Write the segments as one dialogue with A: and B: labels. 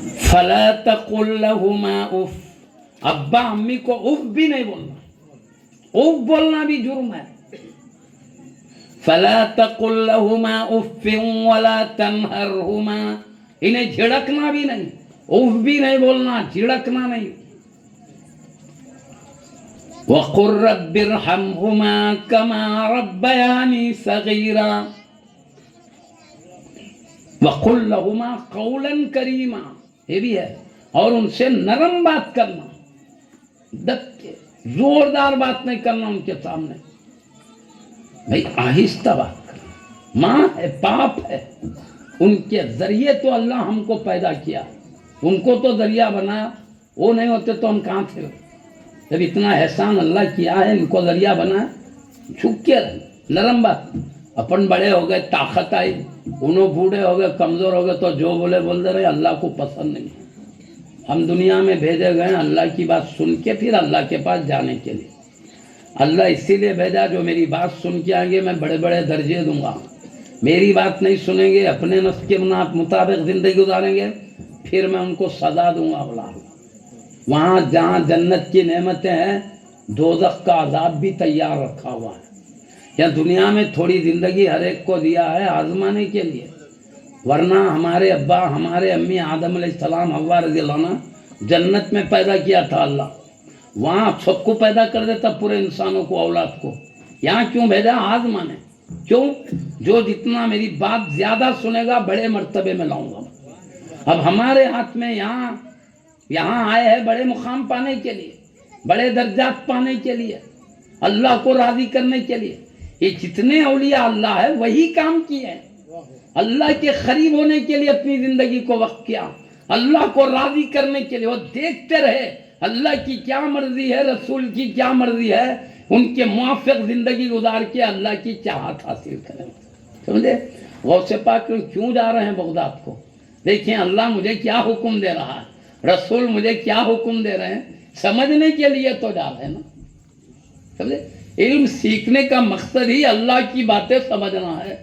A: فلا تقل لهما اف، ابا امی کو اف بھی نہیں بولنا، اف بولنا بھی جرم ہے. فلا تقل لهما اف ولا تنهرهما، انہیں جھڑکنا بھی نہیں، اف بھی نہیں بولنا، جھڑکنا نہیں. وقل رب ارحمهما كما ربياني صغيرا، وقل لهما قولا كريما، یہ بھی ہے. اور ان سے نرم بات کرنا، دب کے زوردار بات نہیں کرنا ان کے سامنے، بھائی آہستہ بات کرنا. ماں ہے، باپ ہے، ان کے ذریعے تو اللہ ہم کو پیدا کیا، ان کو تو ذریعہ بنایا، وہ نہیں ہوتے تو ہم کہاں تھے؟ جب اتنا احسان اللہ کیا ہے، ان کو ذریعہ بنا، جھک کے رہنا، نرم بات. اپن بڑے ہو گئے، طاقت آئی، انہوں بوڑھے ہو گئے، کمزور ہو گئے تو جو بولے بول دے رہے، اللہ کو پسند نہیں ہے. ہم دنیا میں بھیجے گئے اللہ کی بات سن کے پھر اللہ کے پاس جانے کے لیے. اللہ اسی لیے بھیجا جو میری بات سن کے آئیں گے میں بڑے بڑے درجے دوں گا، میری بات نہیں سنیں گے، اپنے نفس کے مطابق زندگی گزاریں گے، پھر میں ان کو سزا دوں گا. بولا وہاں جہاں جنت کی نعمتیں ہیں، دوزخ کا عذاب بھی تیار رکھا ہوا ہے. یا دنیا میں تھوڑی زندگی ہر ایک کو دیا ہے آزمانے کے لیے، ورنہ ہمارے ابا ہمارے امی آدم علیہ السلام حوا رضی اللہ عنہ جنت میں پیدا کیا تھا اللہ، وہاں سب کو پیدا کر دیتا، پورے انسانوں کو، اولاد کو. یہاں کیوں بھیجا؟ آزمانے. کیوں؟ جو جتنا میری بات زیادہ سنے گا بڑے مرتبے میں لاؤں گا. اب ہمارے ہاتھ میں یہاں آئے ہیں بڑے مقام پانے کے لیے، بڑے درجات پانے کے لیے، اللہ کو راضی کرنے کے لیے. یہ جتنے اولیاء اللہ ہے وہی کام کیے ہیں، اللہ کے قریب ہونے کے لیے اپنی زندگی کو وقف کیا، اللہ کو راضی کرنے کے لیے. وہ دیکھتے رہے اللہ کی کیا مرضی ہے، رسول کی کیا مرضی ہے، ان کے موافق زندگی گزار کے اللہ کی چاہت حاصل کریں. سمجھے؟ غوث پاک کیوں جا رہے ہیں بغداد کو؟ دیکھیں اللہ مجھے کیا حکم دے رہا ہے، رسول مجھے کیا حکم دے رہے ہیں، سمجھنے کے لیے تو جا رہے ہیں نا. سمجھے؟ علم سیکھنے کا مقصد ہی اللہ کی باتیں سمجھنا ہے،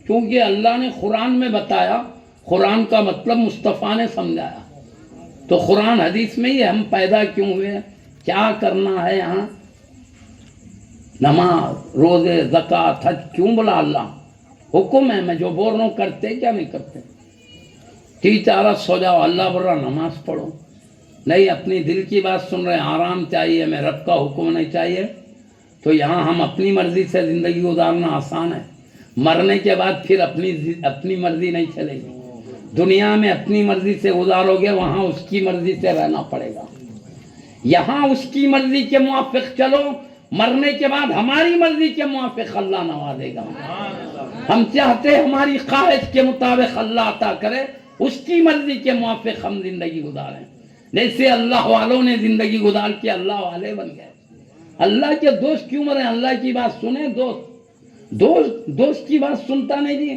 A: کیونکہ اللہ نے قرآن میں بتایا، قرآن کا مطلب مصطفیٰ نے سمجھایا. تو قرآن حدیث میں ہی ہم پیدا کیوں ہوئے، کیا کرنا ہے، یہاں نماز روزے زکوٰۃ حج کیوں بولا اللہ، حکم ہے. میں جو بول رہا ہوں کرتے کیا نہیں کرتے؟ چارہ سو جاؤ، اللہ بول رہا نماز پڑھو. نہیں، اپنی دل کی بات سن رہے ہیں، آرام چاہیے، میں رب کا حکم نہیں چاہیے. تو یہاں ہم اپنی مرضی سے زندگی گزارنا آسان ہے، مرنے کے بعد پھر اپنی مرضی نہیں چلے گی. دنیا میں اپنی مرضی سے گزارو گے، وہاں اس کی مرضی سے رہنا پڑے گا. یہاں اس کی مرضی کے موافق چلو، مرنے کے بعد ہماری مرضی کے موافق اللہ نوازے گا. ہم چاہتے ہماری خواہش کے مطابق اللہ عطا کرے، اس کی مرضی کے موافق ہم زندگی گزاریں. جیسے اللہ والوں نے زندگی گزار کے اللہ والے بن گئے. اللہ کے دوست کیوں مرے؟ اللہ کی بات سنیں. دوست کی بات سنتا نہیں جی،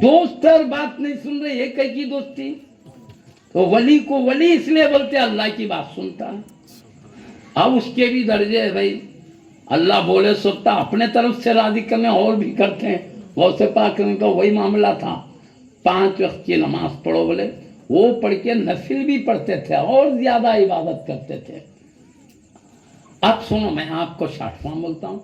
A: دوست اور بات نہیں سن رہے، ایک کی دوستی. تو ولی کو ولی اس لیے بولتے اللہ کی بات سنتا ہے. اب اس کے بھی درجے ہے بھائی، اللہ بولے سنتا، اپنے طرف سے راضی کرنے اور بھی کرتے ہیں. غوث پاک کا وہی معاملہ تھا، 5 وقت کی نماز پڑھو بولے، وہ پڑھ کے نفل بھی پڑھتے تھے اور زیادہ عبادت کرتے تھے. اب سنو، میں آپ کو شارٹ فارم بولتا ہوں.